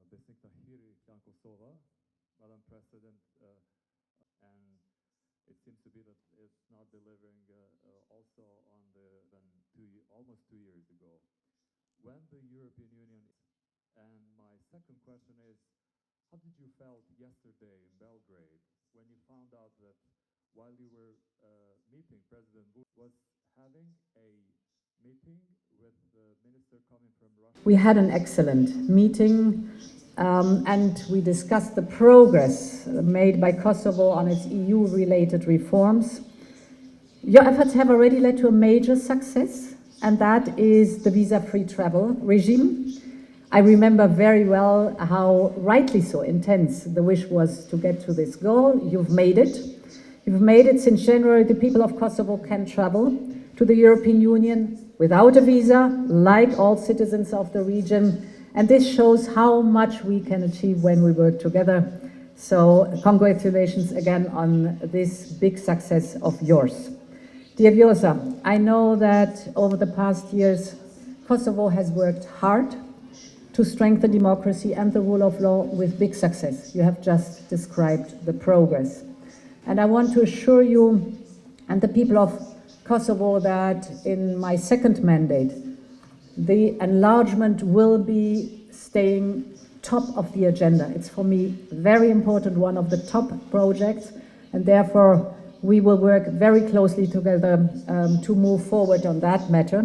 Kosova, Madam President, and it seems to be that it's not delivering also on almost 2 years ago. When the European Union, and my second question is, how did you felt yesterday in Belgrade when you found out that while you were meeting, President Bush was having a meeting with the minister coming from Russia? We had an excellent meeting and we discussed the progress made by Kosovo on its EU-related reforms. Your efforts have already led to a major success, and that is the visa-free travel regime. I remember very well how, rightly so, intense the wish was to get to this goal. You've made it. You've made it. Since January, the people of Kosovo can travel to the European Union without a visa, like all citizens of the region. And this shows how much we can achieve when we work together. So congratulations again on this big success of yours. Dear Vjosa, I know that over the past years, Kosovo has worked hard to strengthen democracy and the rule of law with big success. You have just described the progress. And I want to assure you and the people of Kosovo that in my second mandate, the enlargement will be staying top of the agenda. It's for me very important, one of the top projects, and therefore we will work very closely together to move forward on that matter,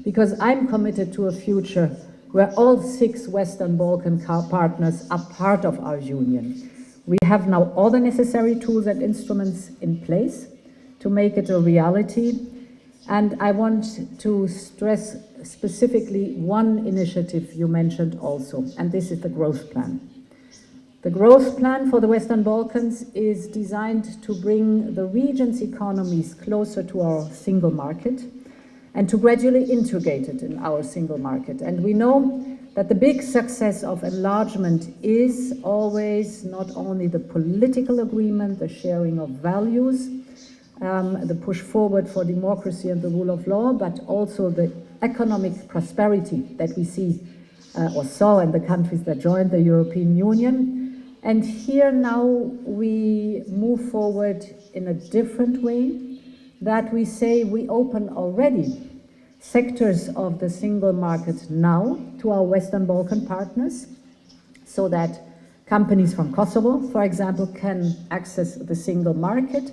because I'm committed to a future where all 6 Western Balkan partners are part of our union. We have now all the necessary tools and instruments in place to make it a reality. And I want to stress specifically one initiative you mentioned also, and this is the growth plan. The growth plan for the Western Balkans is designed to bring the region's economies closer to our single market and to gradually integrate it in our single market. And we know that the big success of enlargement is always not only the political agreement, the sharing of values, the push forward for democracy and the rule of law, but also the economic prosperity that we see or saw in the countries that joined the European Union. And here now we move forward in a different way, that we say we open already sectors of the single market now to our Western Balkan partners, so that companies from Kosovo, for example, can access the single market.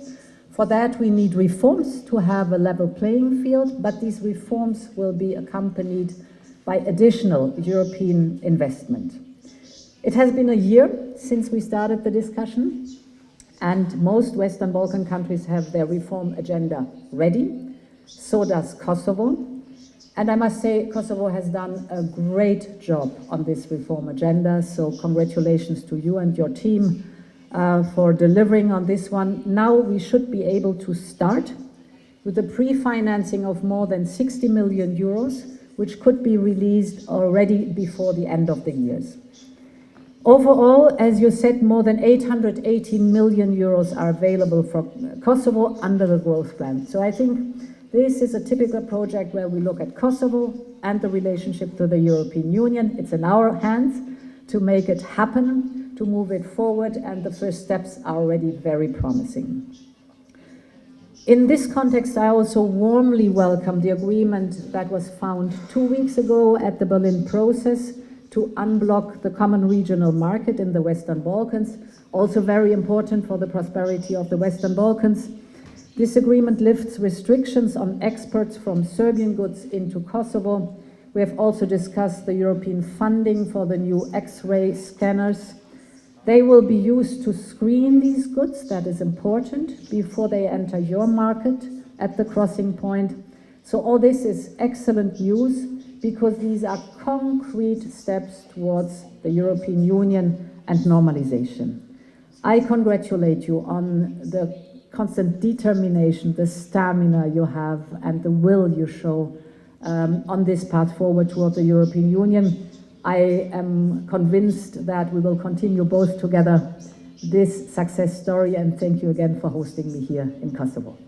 For that, we need reforms to have a level playing field, but these reforms will be accompanied by additional European investment. It has been a year since we started the discussion, and most Western Balkan countries have their reform agenda ready. So does Kosovo. And I must say, Kosovo has done a great job on this reform agenda, so congratulations to you and your team for delivering on this one. Now we should be able to start with the pre-financing of more than 60 million euros, which could be released already before the end of the years. Overall, as you said, more than 880 million euros are available for Kosovo under the growth plan. So I think this is a typical project where we look at Kosovo and the relationship to the European Union. It's in our hands to make it happen, to move it forward, and the first steps are already very promising. In this context, I also warmly welcome the agreement that was found 2 weeks ago at the Berlin process to unblock the common regional market in the Western Balkans, also very important for the prosperity of the Western Balkans. This agreement lifts restrictions on exports from Serbian goods into Kosovo. We have also discussed the European funding for the new X-ray scanners. They will be used to screen these goods, that is important, before they enter your market at the crossing point. So all this is excellent news, because these are concrete steps towards the European Union and normalization. I congratulate you on the constant determination, the stamina you have, and the will you show on this path forward toward the European Union. I am convinced that we will continue both together this success story, and thank you again for hosting me here in Kosovo.